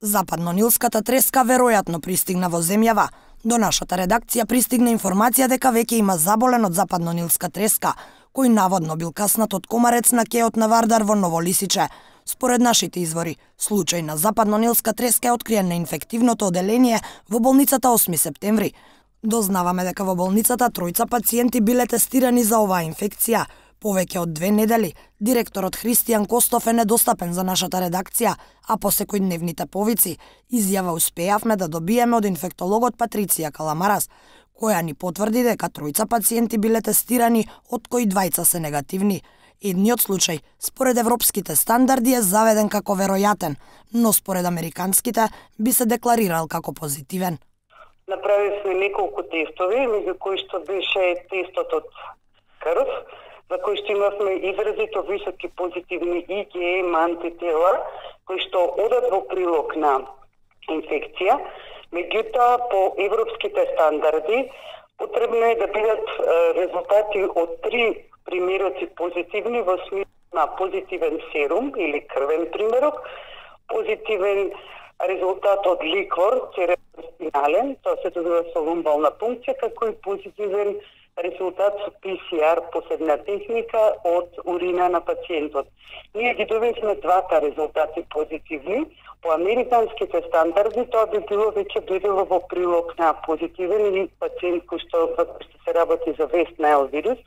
Западно-Нилската треска веројатно пристигна во земјава. До нашата редакција пристигна информација дека веќе има заболен од западно-Нилска треска, кој наводно бил каснат од комарец на кеот на Вардар во Ново Лисиче. Според нашите извори, случај на западно-Нилска треска е откриен на инфективното оделение во болницата 8 септември. Дознаваме дека во болницата тројца пациенти биле тестирани за оваа инфекција. Повеќе од 2 недели, директорот Христијан Костов е недостапен за нашата редакција, а по секојдневните повици, изјава успеавме да добиеме од инфектологот Патриција Каламарас, која ни потврди дека тројца пациенти биле тестирани, од кои 2 се негативни. Едниот случај, според европските стандарди, е заведен како веројатен, но според американските би се декларирал како позитивен. Направи сме неколку тестови, меѓу кои што беше тестот од крв, за кој што имавме изразито високи позитивни IgM антитела, кои што одат во прилог на инфекција. Меѓутоа, по европските стандарди, потребно е да бидат резултати од 3 примероци позитивни во смисла на позитивен серум или крвен примерок, позитивен резултат од ликвор, цереброспинален, тоа се добива со лумбална пункција, како и позитивен резултат со PCR посебна техника од урина на пациентот. Ние ги добивме двата резултати позитивни. По американските стандарди тоа би било веќе дојдело во прилог на позитивен или пациент кој што се работи за Вест Найл вирус.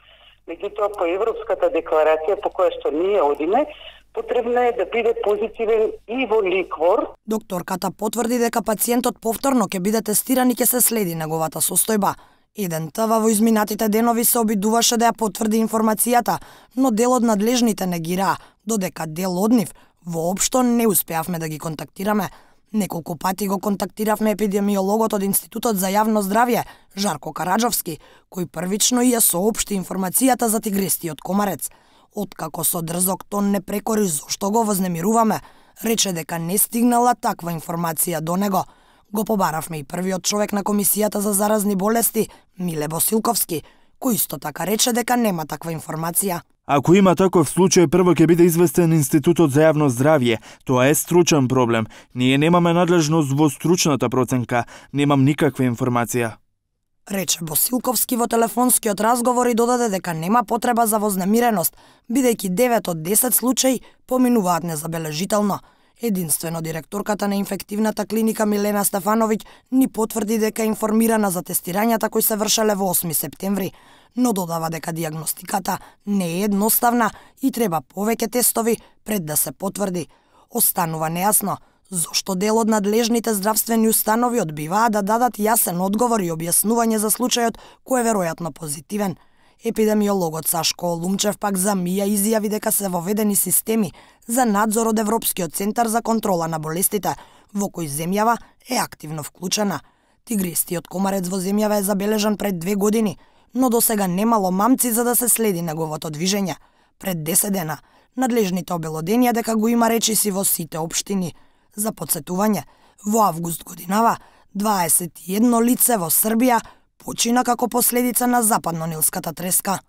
Меѓутоа, по европската декларација по која што ние одиме, потребно е да биде позитивен и во ликвор. Докторката потврди дека пациентот повторно ќе биде тестиран и ќе се следи неговата состојба. Еден ТВ во изминатите денови се обидуваше да ја потврди информацијата, но дел од надлежните негираа, додека дел од нив воопшто не успеавме да ги контактираме. Неколку пати го контактиравме епидемиологот од Институтот за јавно здравје, Жарко Караджовски, кој првично ја соопшти информацијата за тигрестиот комарец. Откако со дрзок тон не прекори зошто го вознемируваме, рече дека не стигнала таква информација до него. Го побаравме и првиот човек на Комисијата за заразни болести, Миле Босилковски, кој исто така рече дека нема таква информација. Ако има таков случај, прво ќе биде известен Институтот за јавно здравје. Тоа е стручен проблем. Ние немаме надлежност во стручната проценка. Немам никаква информација. Рече Босилковски во телефонскиот разговор и додаде дека нема потреба за вознемиреност, бидејќи 9 од 10 случаи поминуваат незабележително. Единствено директорката на инфективната клиника Милена Стефановиќ ни потврди дека е информирана за тестирањата кои се вршеле во 8 септември, но додава дека диагностиката не е едноставна и треба повеќе тестови пред да се потврди. Останува нејасно зошто дел од надлежните здравствени установи одбиваа да дадат јасен одговор и објаснување за случајот кој е веројатно позитивен. Епидемиологот Сашко Олумчев пак за МИА изјави дека се воведени системи за надзор од Европскиот центар за контрола на болестите, во кој земјава е активно вклучена. Тигрестиот комарец во земјава е забележан пред 2 години, но досега немало мамци за да се следи неговото движење. Пред 10 дена, надлежните обелоденија дека го има речиси во сите општини. За потсетување, во август годинава, 21 лице во Србија почина како последица на западно-Нилската треска.